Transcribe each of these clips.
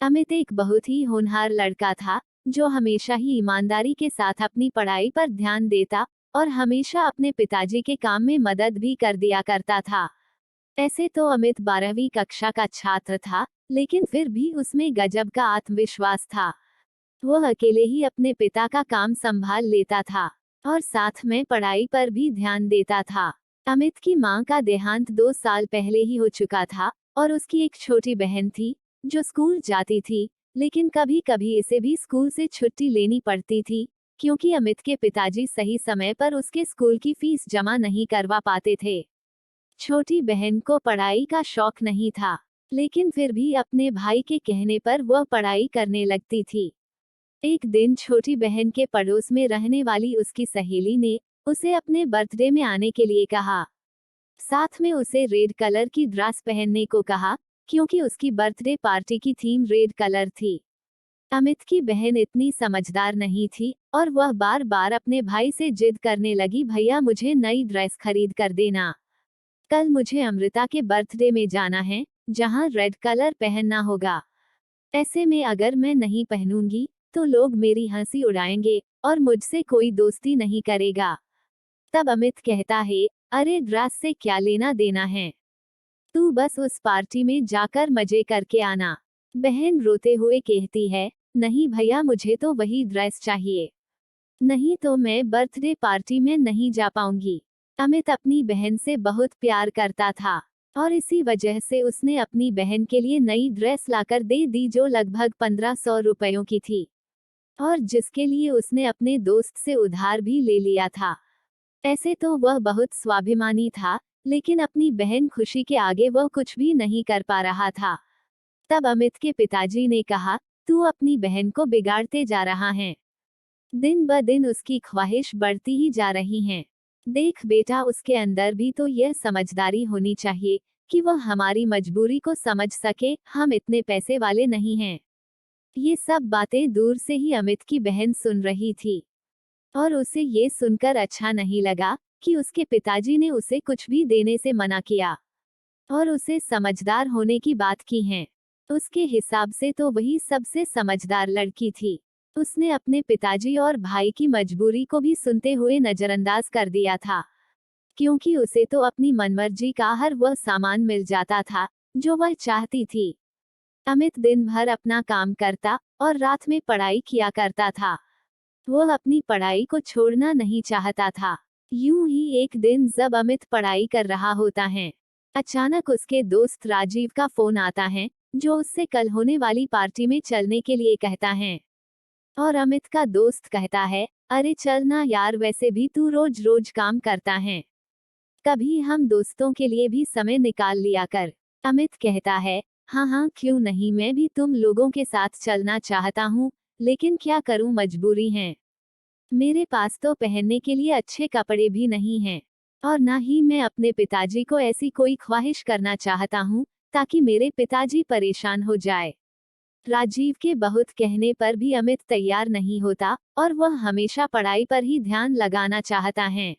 अमित एक बहुत ही होनहार लड़का था, जो हमेशा ही ईमानदारी के साथ अपनी पढ़ाई पर ध्यान देता और हमेशा अपने पिताजी के काम में मदद भी कर दिया करता था। ऐसे तो अमित 12वीं कक्षा का छात्र था, लेकिन फिर भी उसमें गजब का आत्मविश्वास था। वह अकेले ही अपने पिता का काम संभाल लेता था और साथ में पढ़ाई पर भी ध्यान देता था। अमित की मां का देहांत 2 साल पहले ही हो चुका था और उसकी एक छोटी बहन थी, जो स्कूल जाती थी, लेकिन कभी कभी इसे भी स्कूल से छुट्टी लेनी पड़ती थी, क्योंकि अमित के पिताजी सही समय पर उसके स्कूल की फीस जमा नहीं करवा पाते थे। छोटी बहन को पढ़ाई का शौक नहीं था, लेकिन फिर भी अपने भाई के कहने पर वह पढ़ाई करने लगती थी। एक दिन छोटी बहन के पड़ोस में रहने वाली उसकी सहेली ने उसे अपने बर्थडे में आने के लिए कहा। साथ में उसे रेड कलर की ड्रेस पहनने को कहा, क्योंकि उसकी बर्थडे पार्टी की थीम रेड कलर थी। अमित की बहन इतनी समझदार नहीं थी और वह बार बार अपने भाई से जिद करने लगी, भैया मुझे नई ड्रेस खरीद कर देना। कल मुझे अमृता के बर्थडे में जाना है, जहां रेड कलर पहनना होगा। ऐसे में अगर मैं नहीं पहनूंगी तो लोग मेरी हंसी उड़ाएंगे और मुझसे कोई दोस्ती नहीं करेगा। तब अमित कहता है, अरे ड्रेस से क्या लेना देना है, तू बस उस पार्टी में जाकर मजे करके आना। बहन रोते हुए कहती है, नहीं भैया मुझे तो वही ड्रेस चाहिए, नहीं तो मैं बर्थडे पार्टी में नहीं जा पाऊंगी। अमित अपनी बहन से बहुत प्यार करता था और इसी वजह से उसने अपनी बहन के लिए नई ड्रेस लाकर दे दी, जो लगभग 1500 रुपयों की थी और जिसके लिए उसने अपने दोस्त से उधार भी ले लिया था। ऐसे तो वह बहुत स्वाभिमानी था, लेकिन अपनी बहन खुशी के आगे वह कुछ भी नहीं कर पा रहा था। तब अमित के पिताजी ने कहा, तू अपनी बहन को बिगाड़ते जा रहा है, दिन ब दिन उसकी ख्वाहिश बढ़ती ही जा रही है। देख बेटा, उसके अंदर भी तो यह समझदारी होनी चाहिए कि वह हमारी मजबूरी को समझ सके, हम इतने पैसे वाले नहीं हैं। ये सब बातें दूर से ही अमित की बहन सुन रही थी और उसे ये सुनकर अच्छा नहीं लगा कि उसके पिताजी ने उसे कुछ भी देने से मना किया और उसे समझदार होने की बात की है। उसके हिसाब से तो वही सबसे समझदार लड़की थी। उसने अपने पिताजी और भाई की मजबूरी को भी सुनते हुए नजरअंदाज कर दिया था, क्योंकि उसे तो अपनी मनमर्जी का हर वह सामान मिल जाता था जो वह चाहती थी। अमित दिन भर अपना काम करता और रात में पढ़ाई किया करता था। वह अपनी पढ़ाई को छोड़ना नहीं चाहता था। यूं ही एक दिन जब अमित पढ़ाई कर रहा होता है, अचानक उसके दोस्त राजीव का फोन आता है, जो उससे कल होने वाली पार्टी में चलने के लिए कहता है। और अमित का दोस्त कहता है, अरे चल ना यार, वैसे भी तू रोज रोज काम करता है, कभी हम दोस्तों के लिए भी समय निकाल लिया कर। अमित कहता है, हाँ हाँ क्यों नहीं, मैं भी तुम लोगों के साथ चलना चाहता हूँ, लेकिन क्या करूँ, मजबूरी है। मेरे पास तो पहनने के लिए अच्छे कपड़े भी नहीं हैं और ना ही मैं अपने पिताजी को ऐसी कोई ख्वाहिश करना चाहता हूँ ताकि मेरे पिताजी परेशान हो जाए। राजीव के बहुत कहने पर भी अमित तैयार नहीं होता और वह हमेशा पढ़ाई पर ही ध्यान लगाना चाहता है।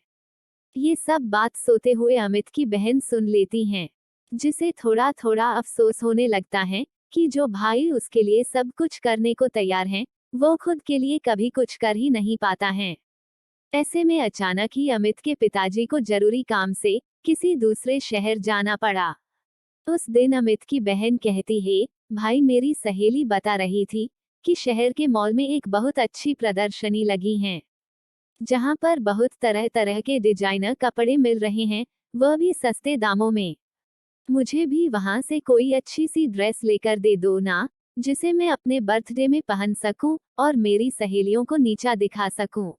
ये सब बात सोते हुए अमित की बहन सुन लेती हैं, जिसे थोड़ा थोड़ा अफसोस होने लगता है कि जो भाई उसके लिए सब कुछ करने को तैयार हैं, वो खुद के लिए कभी कुछ कर ही नहीं पाता है। ऐसे में अचानक ही अमित के पिताजी को जरूरी काम से किसी दूसरे शहर जाना पड़ा। उस दिन अमित की बहन कहती है, भाई मेरी सहेली बता रही थी कि शहर के मॉल में एक बहुत अच्छी प्रदर्शनी लगी है, जहां पर बहुत तरह तरह के डिजाइनर कपड़े मिल रहे हैं, वह भी सस्ते दामों में। मुझे भी वहां से कोई अच्छी सी ड्रेस लेकर दे दो ना, जिसे मैं अपने बर्थडे में पहन सकूं और मेरी सहेलियों को नीचा दिखा सकूं।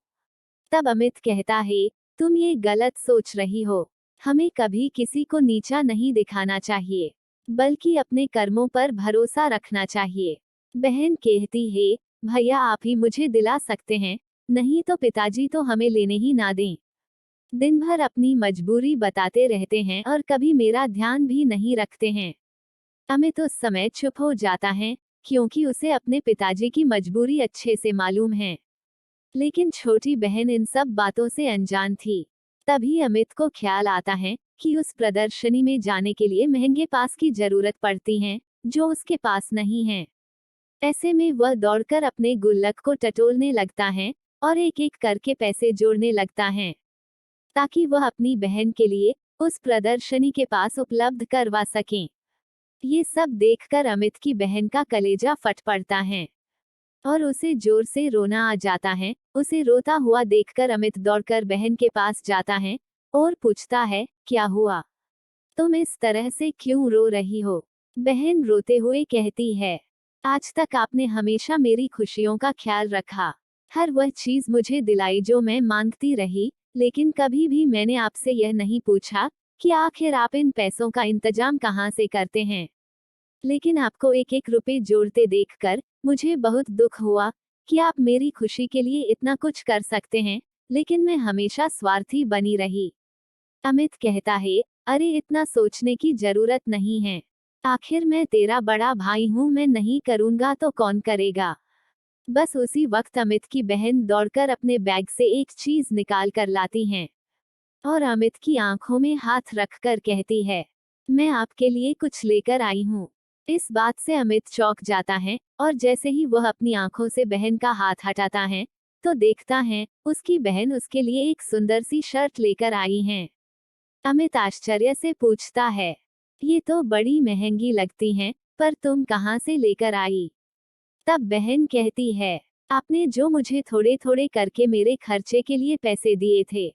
तब अमित कहता है, तुम ये गलत सोच रही हो, हमें कभी किसी को नीचा नहीं दिखाना चाहिए, बल्कि अपने कर्मों पर भरोसा रखना चाहिए। बहन कहती है, भैया आप ही मुझे दिला सकते हैं, नहीं तो पिताजी तो हमें लेने ही ना दें। दिन भर अपनी मजबूरी बताते रहते हैं और कभी मेरा ध्यान भी नहीं रखते हैं। अमित उस समय चुप हो जाता है, क्योंकि उसे अपने पिताजी की मजबूरी अच्छे से मालूम है, लेकिन छोटी बहन इन सब बातों से अनजान थी। तभी अमित को ख्याल आता है कि उस प्रदर्शनी में जाने के लिए महंगे पास की जरूरत पड़ती है, जो उसके पास नहीं है। ऐसे में वह दौड़कर अपने गुल्लक को टटोलने लगता है और एक एक करके पैसे जोड़ने लगता है ताकि वह अपनी बहन के लिए उस प्रदर्शनी के पास उपलब्ध करवा सकें। ये सब देखकर अमित की बहन का कलेजा फट पड़ता है और उसे जोर से रोना आ जाता है। उसे रोता हुआ देखकर अमित दौड़कर बहन के पास जाता है और पूछता है, क्या हुआ? तुम इस तरह से क्यों रो रही हो? बहन रोते हुए कहती है, आज तक आपने हमेशा मेरी खुशियों का ख्याल रखा, हर वह चीज मुझे दिलाई जो मैं मांगती रही, लेकिन कभी भी मैंने आपसे यह नहीं पूछा कि आखिर आप इन पैसों का इंतजाम कहाँ से करते हैं। लेकिन आपको एक एक रुपए जोड़ते देखकर मुझे बहुत दुख हुआ कि आप मेरी खुशी के लिए इतना कुछ कर सकते हैं, लेकिन मैं हमेशा स्वार्थी बनी रही। अमित कहता है, अरे इतना सोचने की जरूरत नहीं है, आखिर मैं तेरा बड़ा भाई हूँ, मैं नहीं करूँगा तो कौन करेगा। बस उसी वक्त अमित की बहन दौड़कर अपने बैग से एक चीज निकाल कर लाती हैं और अमित की आंखों में हाथ रखकर कहती है, मैं आपके लिए कुछ लेकर आई हूँ। इस बात से अमित चौंक जाता है और जैसे ही वह अपनी आंखों से बहन का हाथ हटाता है तो देखता है उसकी बहन उसके लिए एक सुंदर सी शर्ट लेकर आई हैं। अमित आश्चर्य से पूछता है, ये तो बड़ी महंगी लगती हैं, पर तुम कहाँ से लेकर आई? तब बहन कहती है, आपने जो मुझे थोड़े थोड़े करके मेरे खर्चे के लिए पैसे दिए थे,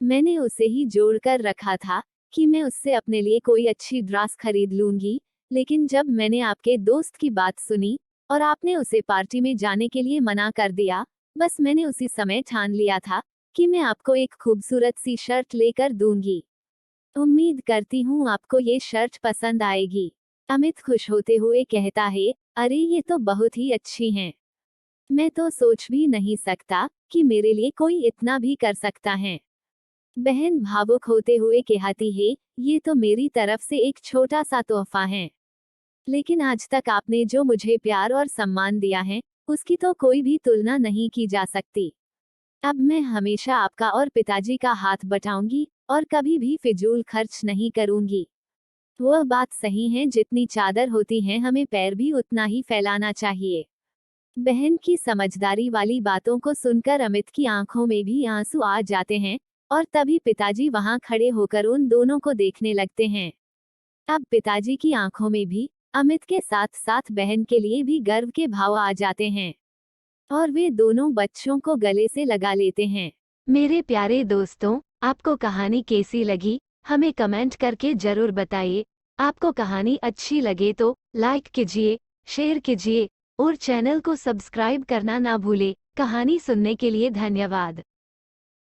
मैंने उसे ही जोड़ कर रखा था कि मैं उससे अपने लिए कोई अच्छी ड्रेस खरीद लूंगी, लेकिन जब मैंने आपके दोस्त की बात सुनी और आपने उसे पार्टी में जाने के लिए मना कर दिया, बस मैंने उसी समय ठान लिया था कि मैं आपको एक खूबसूरत सी शर्ट लेकर दूंगी। उम्मीद करती हूँ आपको ये शर्ट पसंद आएगी। अमित खुश होते हुए कहता है, अरे ये तो बहुत ही अच्छी हैं। मैं तो सोच भी नहीं सकता कि मेरे लिए कोई इतना भी कर सकता है। बहन भावुक होते हुए कहती है, ये तो मेरी तरफ से एक छोटा सा तोहफा है, लेकिन आज तक आपने जो मुझे प्यार और सम्मान दिया है उसकी तो कोई भी तुलना नहीं की जा सकती। अब मैं हमेशा आपका और पिताजी का हाथ बटाऊंगी और कभी भी फिजूल खर्च नहीं करूंगी। वह बात सही है, जितनी चादर होती है हमें पैर भी उतना ही फैलाना चाहिए। बहन की समझदारी वाली बातों को सुनकर अमित की आंखों में भी आंसू आ जाते हैं और तभी पिताजी वहां खड़े होकर उन दोनों को देखने लगते हैं। अब पिताजी की आंखों में भी अमित के साथ साथ बहन के लिए भी गर्व के भाव आ जाते हैं और वे दोनों बच्चों को गले से लगा लेते हैं। मेरे प्यारे दोस्तों, आपको कहानी कैसी लगी हमें कमेंट करके जरूर बताइए। आपको कहानी अच्छी लगे तो लाइक कीजिए, शेयर कीजिए और चैनल को सब्सक्राइब करना ना भूले। कहानी सुनने के लिए धन्यवाद।